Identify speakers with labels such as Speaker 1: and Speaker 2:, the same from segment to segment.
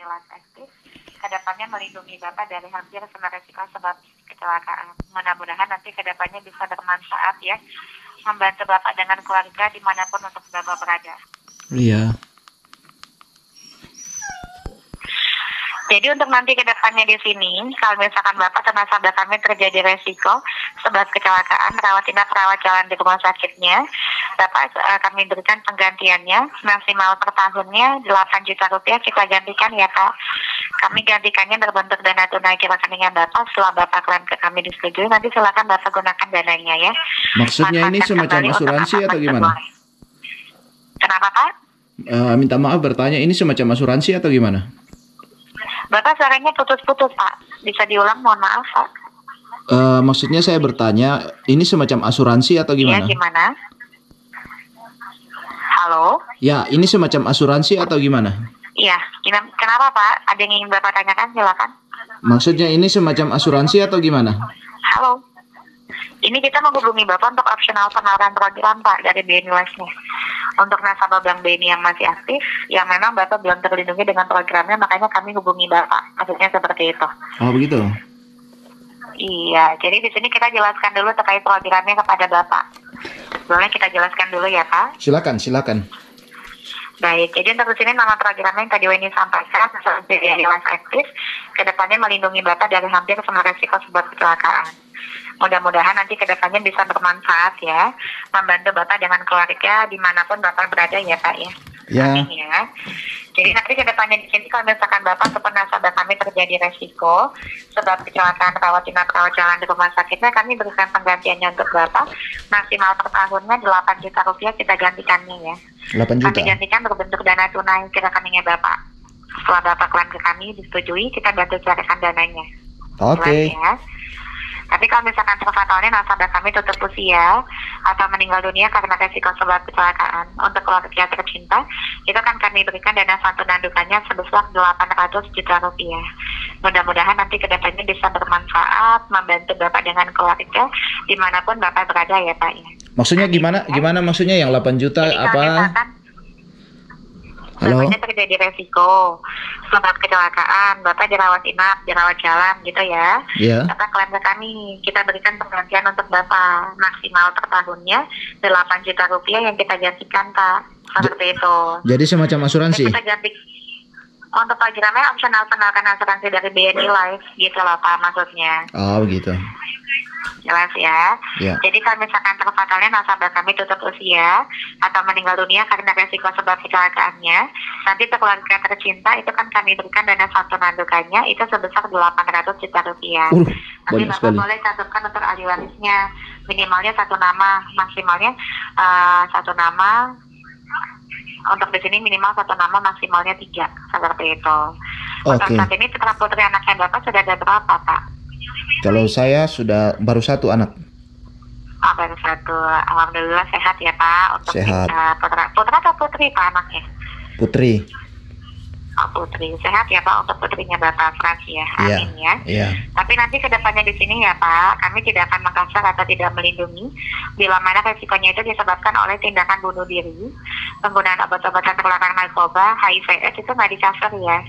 Speaker 1: Life Active kedepannya melindungi Bapak dari hampir semua resiko sebab kecelakaan. Mudah-mudahan nanti kedepannya bisa bermanfaat ya, membantu Bapak dengan keluarga dimanapun untuk Bapak berada.
Speaker 2: Iya.
Speaker 1: Jadi untuk nanti ke depannya di sini, kalau misalkan Bapak atau nasabah kami terjadi resiko sebab kecelakaan, rawat inap rawat jalan di rumah sakitnya, Bapak kami berikan penggantiannya maksimal per tahunnya 8 juta rupiah kita gantikan ya Pak. Kami gantikannya berbentuk dana tunai ke rekeningnya Bapak. Setelah Bapak klaim ke kami disetujui, nanti silakan Bapak gunakan dananya ya.
Speaker 2: Maksudnya ini semacam asuransi atau gimana?
Speaker 1: Kenapa Pak?
Speaker 2: Minta maaf bertanya, ini semacam asuransi atau gimana?
Speaker 1: Bapak suaranya putus-putus Pak. Bisa diulang, mohon maaf Pak.
Speaker 2: Maksudnya saya bertanya, ini semacam asuransi atau gimana?
Speaker 1: Ya, gimana? Halo?
Speaker 2: Ya, ini semacam asuransi atau gimana?
Speaker 1: Iya, kenapa Pak? Ada yang ingin Bapak tanyakan, silakan.
Speaker 2: Maksudnya ini semacam asuransi atau gimana?
Speaker 1: Halo? Ini kita menghubungi Bapak untuk opsional penawaran program Pak dari BNI Life-nya. Untuk nasabah Bank BNI yang masih aktif, yang memang Bapak belum terlindungi dengan programnya, makanya kami hubungi Bapak. Maksudnya seperti itu.
Speaker 2: Oh begitu?
Speaker 1: Iya, jadi di sini kita jelaskan dulu terkait programnya kepada Bapak. Boleh kita jelaskan dulu ya Pak?
Speaker 2: Silakan.
Speaker 1: Baik, jadi untuk di sini nama programnya yang tadi Weni sampaikan, BNI Life Active, kedepannya melindungi Bapak dari hampir semua resiko sebab kecelakaan. Mudah-mudahan nanti kedepannya bisa bermanfaat ya, membantu Bapak dengan keluarga dimanapun Bapak berada ya Pak ya.
Speaker 2: Ya.
Speaker 1: Amin ya. Jadi nanti kedepannya di sini kalau misalkan Bapak ataupun nasabah kami terjadi resiko sebab kecelakaan rawat inap rawat jalan di rumah sakitnya, kami berikan penggantiannya untuk Bapak maksimal per tahunnya 8 juta rupiah kita gantikannya ya.
Speaker 2: 8 juta?
Speaker 1: Kami gantikan berbentuk dana tunai ke rekeningnya Bapak. Setelah Bapak klaim ke kami disetujui, kita bantu carikan dananya.
Speaker 2: Oke.
Speaker 1: Ya. Tapi kalau misalkan terfatalnya nasabah kami tutup usia atau meninggal dunia karena resiko sebab kecelakaan, untuk keluarga tercinta, itu kan kami berikan dana santunan dukanya sebesar 800 juta rupiah. Mudah-mudahan nanti kedepannya bisa bermanfaat, membantu Bapak dengan keluarga dimanapun Bapak berada ya Pak ya.
Speaker 2: Maksudnya gimana? Gimana maksudnya yang 8 juta?
Speaker 1: Jadi,
Speaker 2: apa? Halo?
Speaker 1: Bapaknya terjadi resiko sebab kecelakaan, Bapak dirawat inap, dirawat jalan gitu ya.
Speaker 2: Iya.
Speaker 1: Bapak klaim ke kami, kita berikan penggantian untuk Bapak maksimal per tahunnya 8 juta rupiah yang kita gantikan Pak. Seperti itu.
Speaker 2: Jadi semacam asuransi?
Speaker 1: Kita ganti untuk programnya opsional penawaran asuransi dari BNI Life gitu loh Pak maksudnya.
Speaker 2: Oh begitu.
Speaker 1: Jelas ya.
Speaker 2: Ya.
Speaker 1: Jadi kalau misalkan terfatalnya nasabah kami tutup usia atau meninggal dunia karena resiko sebab kecelakaannya, nanti untuk keluarga tercinta itu kan kami berikan dana santunan dukanya itu sebesar 800 juta rupiah. Nanti
Speaker 2: banyak
Speaker 1: Bapak
Speaker 2: sekali.
Speaker 1: boleh cantumkan untuk ahli warisnya minimalnya 1 nama, maksimalnya 1 nama. Untuk di sini minimal 1 nama, maksimalnya 3 seperti itu. Untuk saat ini putra putri anaknya Bapak sudah ada berapa Pak?
Speaker 2: Kalau saya sudah baru 1 anak.
Speaker 1: Oh, baru 1. Alhamdulillah sehat ya Pak. Untuk
Speaker 2: sehat.
Speaker 1: Putra atau putri Pak anaknya?
Speaker 2: Putri.
Speaker 1: Oh, putri. Sehat ya Pak untuk putrinya Bapak Frans ya. Amin ya.
Speaker 2: Iya.
Speaker 1: Tapi nanti kedepannya di sini ya Pak, kami tidak akan mengkasar atau tidak melindungi bila mana resikonya itu disebabkan oleh tindakan bunuh diri, penggunaan obat-obatan terlarang narkoba, HIV/AIDS itu nggak dikasar ya.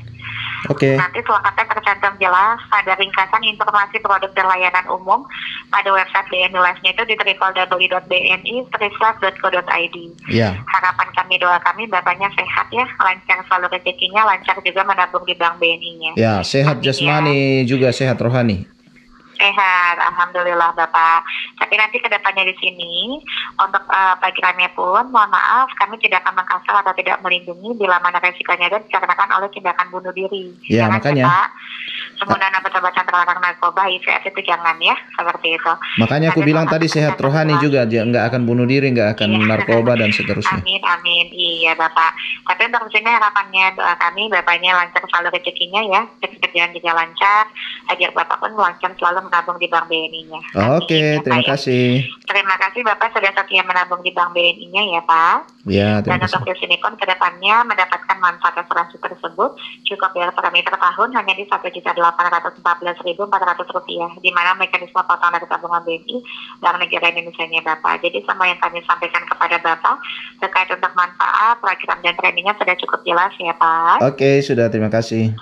Speaker 2: Oke.
Speaker 1: Nanti selengkapnya tercantum jelas pada ringkasan informasi produk dan layanan umum pada website BNI Life-nya itu di www.bni-life.co.id.
Speaker 2: Iya.
Speaker 1: Harapan kami, doa kami Bapaknya sehat ya, lancar selalu rezekinya, lancar juga menabung di Bank BNI-nya.
Speaker 2: Ya, sehat jasmani juga sehat rohani.
Speaker 1: Sehat, alhamdulillah Bapak. Tapi nanti kedepannya di sini untuk panggilannya pun, mohon maaf, kami tidak akan mengkasar atau tidak melindungi bila mana resikonya itu dikarenakan oleh tindakan bunuh diri.
Speaker 2: Ya,
Speaker 1: jangan
Speaker 2: makanya.
Speaker 1: ya, Pak. Penggunaan obat-obatan terlarang narkoba, HIV itu jangan ya, seperti itu.
Speaker 2: Makanya aku bilang tadi sehat rohani juga, dia nggak akan bunuh diri, nggak akan narkoba dan seterusnya.
Speaker 1: Amin, amin. Iya Bapak. Tapi untuk sini harapannya, doa kami Bapaknya lancar selalu rezekinya ya, pekerjaan juga lancar, agar Bapak pun lancar selalu menabung di Bank BNI-nya.
Speaker 2: Oke, terima kasih.
Speaker 1: Terima kasih Bapak sudah setia menabung di Bank BNI-nya ya Pak.
Speaker 2: Ya,
Speaker 1: Dan
Speaker 2: terima
Speaker 1: untuk
Speaker 2: kasih.
Speaker 1: di sini pun kedepannya mendapatkan manfaat asuransi tersebut cukup bayar premi per tahun hanya di Rp1.814.400, di mana mekanisme potong dari tabungan BNI Bank Negara Indonesia-nya Bapak. Jadi semua yang kami sampaikan kepada Bapak terkait untuk manfaat, program dan preminya sudah cukup jelas ya Pak.
Speaker 2: Oke, sudah, terima kasih.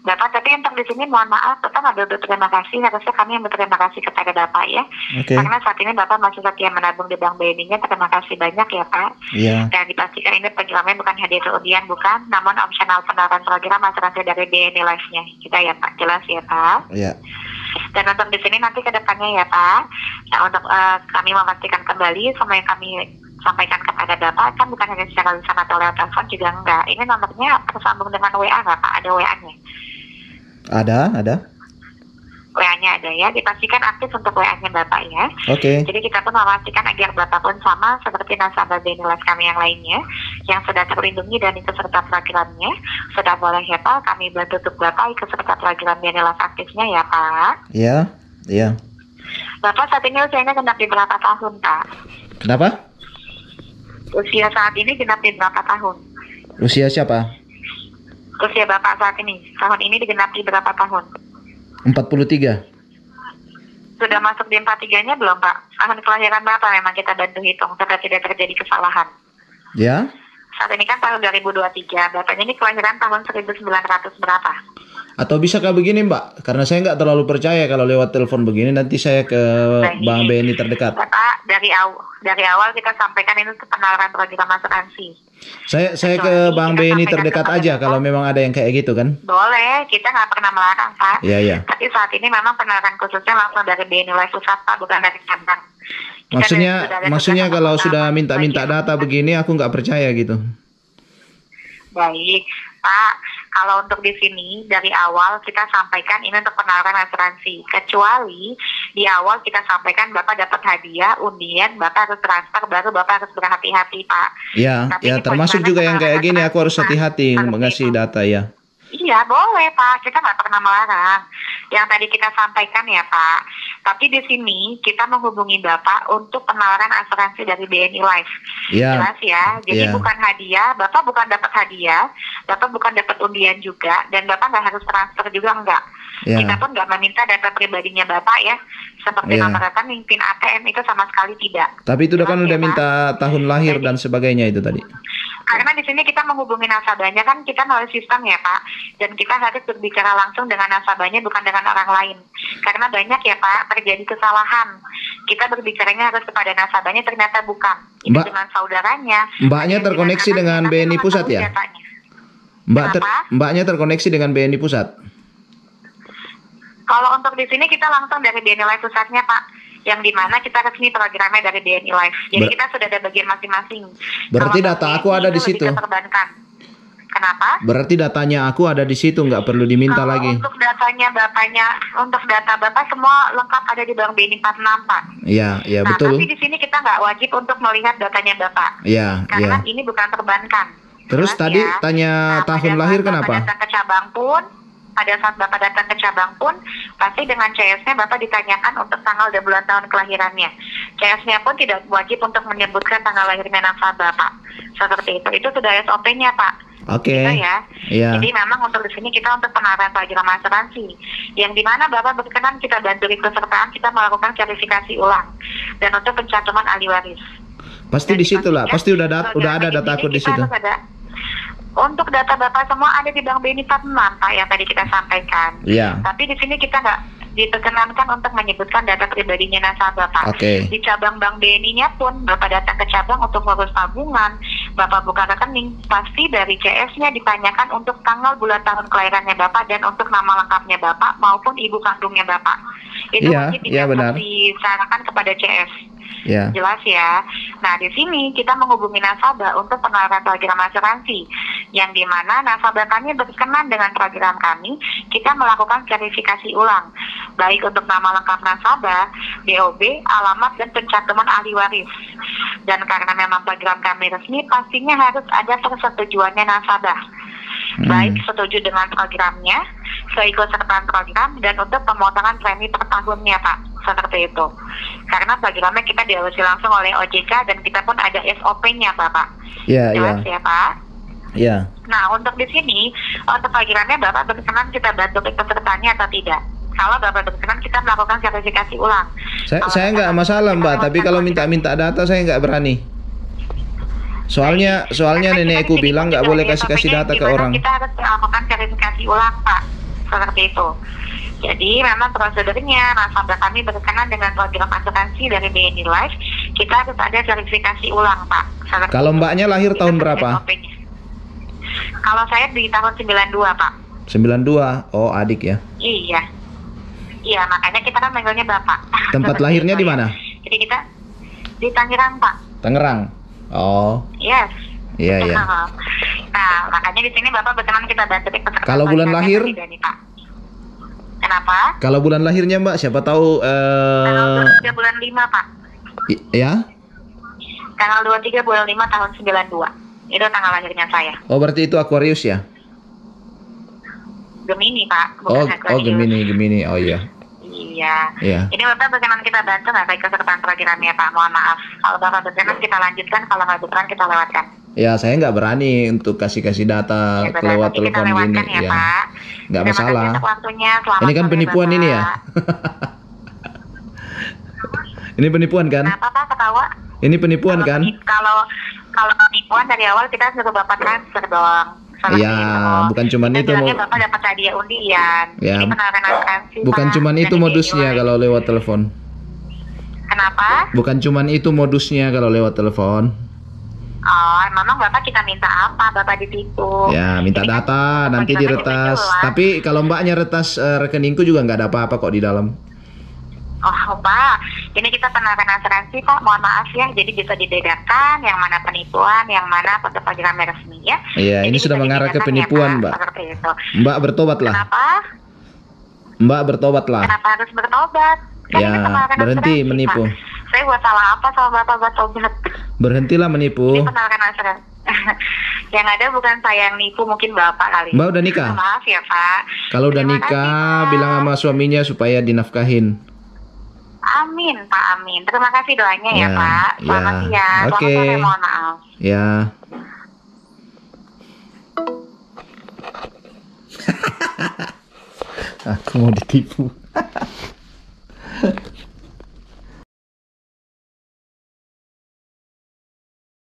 Speaker 1: Bapak, tapi untuk di sini mohon maaf, Bapak nggak berterima kasih, harusnya kami yang berterima kasih kepada Bapak ya.
Speaker 2: Oke.
Speaker 1: Karena saat ini Bapak masih setia menabung di Bank BNI-nya, terima kasih banyak ya Pak.
Speaker 2: Iya.
Speaker 1: Dan dipastikan ini programnya bukan hadiah undian, bukan, namun opsional penawaran program asuransi dari BNI Life-nya. Kita ya Pak, jelas ya Pak.
Speaker 2: Iya.
Speaker 1: Dan untuk di sini nanti ke depannya ya Pak, nah, untuk kami memastikan kembali semua yang kami sampaikan kepada Bapak kan bukan hanya secara lisan atau lewat telepon juga enggak. Ini nomornya tersambung dengan WA nggak Pak? Ada WA-nya?
Speaker 2: Ada.
Speaker 1: WA-nya ada ya, dipastikan aktif untuk WA-nya Bapak ya.
Speaker 2: Oke.
Speaker 1: Jadi kita pun memastikan agar Bapak pun sama seperti nasabah BNI Life kami yang lainnya yang sudah terlindungi dan ikut serta programnya. Sudah boleh ya Pak, kami bantu untuk Bapak ikut serta program BNI Life aktifnya ya Pak.
Speaker 2: Iya.
Speaker 1: Bapak saat ini usianya genap di berapa tahun Pak?
Speaker 2: Kenapa?
Speaker 1: Usia saat ini genap di berapa tahun?
Speaker 2: Usia siapa?
Speaker 1: Usia Bapak saat ini, tahun ini digenap di berapa tahun?
Speaker 2: 43.
Speaker 1: Sudah masuk di 43-nya belum Pak? Tahun kelahiran Bapak memang kita bantu hitung supaya tidak terjadi kesalahan.
Speaker 2: Ya.
Speaker 1: Saat ini kan tahun 2023, Bapaknya ini kelahiran tahun 1900 berapa?
Speaker 2: Atau bisakah begini Mbak? Karena saya nggak terlalu percaya kalau lewat telepon begini, nanti saya ke Bank BNI terdekat.
Speaker 1: Bapak, dari awal kita sampaikan ini untuk penawaran program asuransi.
Speaker 2: Saya ke Bank BNI terdekat aja kalau memang ada yang kayak gitu kan?
Speaker 1: Boleh, kita nggak pernah melarang Pak.
Speaker 2: Iya.
Speaker 1: Tapi saat ini memang penawaran khususnya langsung dari BNI Life Pusat Pak, bukan dari cabang.
Speaker 2: Maksudnya kalau sudah minta data begini aku nggak percaya gitu.
Speaker 1: Baik, Pak. Kalau untuk di sini dari awal kita sampaikan ini untuk penawaran asuransi. Kecuali di awal kita sampaikan Bapak dapat hadiah, undian, Bapak harus transfer, baru Bapak harus berhati-hati Pak.
Speaker 2: Ya, termasuk juga yang kayak gini aku harus hati-hati mengasih data ya.
Speaker 1: Iya boleh Pak, kita nggak pernah melarang. Yang tadi kita sampaikan ya Pak. Tapi di sini kita menghubungi Bapak untuk penawaran asuransi dari BNI Life.
Speaker 2: Ya.
Speaker 1: Jelas ya. Jadi bukan hadiah, Bapak bukan dapat hadiah, Bapak bukan dapat undian juga, dan Bapak nggak harus transfer juga enggak.
Speaker 2: Ya.
Speaker 1: Kita pun nggak meminta data pribadinya Bapak ya, seperti nomor rekening, PIN ATM itu sama sekali tidak.
Speaker 2: Tapi itu kan udah minta tahun lahir dan sebagainya itu tadi.
Speaker 1: Karena di sini kita menghubungi nasabahnya kan kita melalui sistem ya Pak, dan kita harus berbicara langsung dengan nasabahnya bukan dengan orang lain. Karena banyak ya Pak terjadi kesalahan. Kita berbicaranya harus kepada nasabahnya, ternyata bukan. Itu dengan saudaranya.
Speaker 2: Mbaknya terkoneksi dengan BNI Pusat ya? Mbaknya terkoneksi dengan BNI Pusat.
Speaker 1: Kalau untuk di sini kita langsung dari BNI Life Pusatnya Pak, yang dimana kita resmi programnya dari BNI Life. Jadi kita sudah ada bagian masing-masing.
Speaker 2: Berarti data aku ada di situ.
Speaker 1: Kenapa?
Speaker 2: Berarti datanya aku ada di situ, nggak perlu diminta lagi.
Speaker 1: Untuk datanya Bapaknya, untuk data Bapak semua lengkap ada di Bank BNI 46 Pak.
Speaker 2: Iya, betul.
Speaker 1: Tapi di sini kita nggak wajib untuk melihat datanya Bapak.
Speaker 2: Iya.
Speaker 1: Karena ini bukan perbankan.
Speaker 2: Terus tadi tanya tahun lahir kenapa?
Speaker 1: Pada saat Bapak datang ke cabang pun, pasti dengan CS-nya Bapak ditanyakan untuk tanggal dan bulan tahun kelahirannya. CS-nya pun tidak wajib untuk menyebutkan tanggal lahirnya nasabah Pak. Seperti itu. Itu sudah SOP-nya Pak.
Speaker 2: Oke.
Speaker 1: Gitu ya.
Speaker 2: Iya.
Speaker 1: Jadi memang untuk di sini kita untuk penawaran program asuransi, yang dimana Bapak berkenan kita bantu kesertaan, kita melakukan verifikasi ulang dan untuk pencantuman ahli waris.
Speaker 2: Pasti di situ lah. Pasti udah ada dataku di situ.
Speaker 1: Untuk data Bapak semua ada di Bank BNI 46 Pak yang tadi kita sampaikan.
Speaker 2: Iya.
Speaker 1: Tapi di sini kita nggak diperkenankan untuk menyebutkan data pribadinya nasabah Pak.
Speaker 2: Oke.
Speaker 1: Di cabang Bank BNI-nya pun Bapak datang ke cabang untuk ngurus tabungan, Bapak buka rekening, pasti dari CS-nya ditanyakan untuk tanggal bulan tahun kelahirannya Bapak dan untuk nama lengkapnya Bapak maupun ibu kandungnya Bapak. Itu wajib disarankan kepada CS.
Speaker 2: Ya.
Speaker 1: Jelas ya. Nah di sini kita menghubungi nasabah untuk penawaran program asuransi, yang dimana nasabah kami berkenan dengan program kami, kita melakukan verifikasi ulang, baik untuk nama lengkap nasabah, BOB, alamat dan pencantuman ahli waris. Dan karena memang program kami resmi, pastinya harus ada persetujuannya nasabah. Baik setuju dengan programnya, keikutsertaan program dan untuk pemotongan premi per tahunnya Pak, seperti itu. Karena programnya kita diawasi langsung oleh OJK dan kita pun ada SOP-nya Bapak.
Speaker 2: Iya, iya.
Speaker 1: Jelas ya Pak?
Speaker 2: Iya.
Speaker 1: Nah untuk di sini, untuk programnya Bapak berkenan kita bantu ikutsertanya atau tidak? Kalau Bapak berkenan kita melakukan verifikasi ulang.
Speaker 2: Saya nggak masalah Mbak, tapi kalau minta data saya nggak berani. Soalnya nenekku bilang nggak boleh kasih data ke orang.
Speaker 1: Kita harus melakukan verifikasi ulang Pak, seperti itu. Jadi memang prosedurnya, nasabah kami berkenan dengan program asuransi dari BNI Life, kita harus ada verifikasi ulang Pak.
Speaker 2: Kalau Mbaknya lahir tahun berapa?
Speaker 1: Kalau saya di tahun 92 Pak.
Speaker 2: 92, oh adik ya?
Speaker 1: Iya. Iya, makanya kita kan manggilnya Bapak.
Speaker 2: Tempat lahirnya di mana?
Speaker 1: Jadi kita di Tangerang Pak.
Speaker 2: Tangerang. Oh.
Speaker 1: Yes.
Speaker 2: Iya, iya.
Speaker 1: Nah, makanya di sini Bapak berkenan kita bantu ikut.
Speaker 2: Kalau bulan lahir?
Speaker 1: Pak. Kenapa?
Speaker 2: Kalau bulan lahirnya Mbak, siapa tahu
Speaker 1: tanggal 23 bulan 5 Pak.
Speaker 2: Ya?
Speaker 1: Tanggal 23 bulan 5 tahun 92. Itu tanggal lahirnya saya.
Speaker 2: Oh, berarti itu Aquarius ya?
Speaker 1: Gemini Pak, bukan Aquarius.
Speaker 2: Oh, Gemini. Oh iya.
Speaker 1: Iya. Ini Bapak berkenan kita bantu nggak keikutsertaan programnya Pak? Mohon maaf. Kalau Bapak berkenan kita lanjutkan, kalau nggak berkenan kita lewatkan.
Speaker 2: Ya, saya nggak berani untuk kasih data
Speaker 1: Ya,
Speaker 2: lewat telepon gini.
Speaker 1: Ya, Pak.
Speaker 2: Nggak masalah.
Speaker 1: Waktunya.
Speaker 2: Ini kan penipuan
Speaker 1: Bapak.
Speaker 2: ini ya. Ini penipuan kan?
Speaker 1: Kenapa Pak ketawa?
Speaker 2: Ini penipuan kan?
Speaker 1: Kalau penipuan dari awal kita suruh Bapak transfer dong.
Speaker 2: Iya, bukan cuman itu mau.
Speaker 1: Bapak dapat hadiah undian.
Speaker 2: Ya,
Speaker 1: ini penawaran asuransi.
Speaker 2: bukan
Speaker 1: Pak,
Speaker 2: cuman itu modusnya kalau lewat telepon.
Speaker 1: Kenapa?
Speaker 2: Bukan cuman itu modusnya kalau lewat telepon.
Speaker 1: Oh, memang Bapak kita minta apa? Bapak ditipu.
Speaker 2: Ya, minta
Speaker 1: Ini
Speaker 2: data,
Speaker 1: kan
Speaker 2: nanti diretas. Tapi kalau Mbaknya retas rekeningku juga nggak ada apa-apa kok di dalam.
Speaker 1: Oh Pak, ini kita penawaran asuransi Pak, mohon maaf ya, jadi bisa dibedakan yang mana penipuan, yang mana program resmi ya.
Speaker 2: Iya, ini sudah mengarah ke penipuan ya, Mbak.
Speaker 1: Itu.
Speaker 2: Mbak bertobatlah.
Speaker 1: Kenapa?
Speaker 2: Mbak bertobatlah.
Speaker 1: Kenapa harus bertobat? Kan
Speaker 2: ya, berhenti asuransi, menipu.
Speaker 1: Pak. Saya buat salah apa sama Bapak bertobat?
Speaker 2: Berhentilah menipu.
Speaker 1: Ini penawaran asuransi. Yang ada bukan saya yang nipu, mungkin Bapak kali.
Speaker 2: Mbak udah nikah?
Speaker 1: Maaf ya Pak.
Speaker 2: Kalau udah nikah, bilang sama suaminya supaya dinafkahin.
Speaker 1: Amin Pak, amin. Terima kasih doanya ya Pak. Selamat siang.
Speaker 2: Oke.
Speaker 1: Selamat sore, mohon maaf.
Speaker 2: Ya. Aku mau ditipu.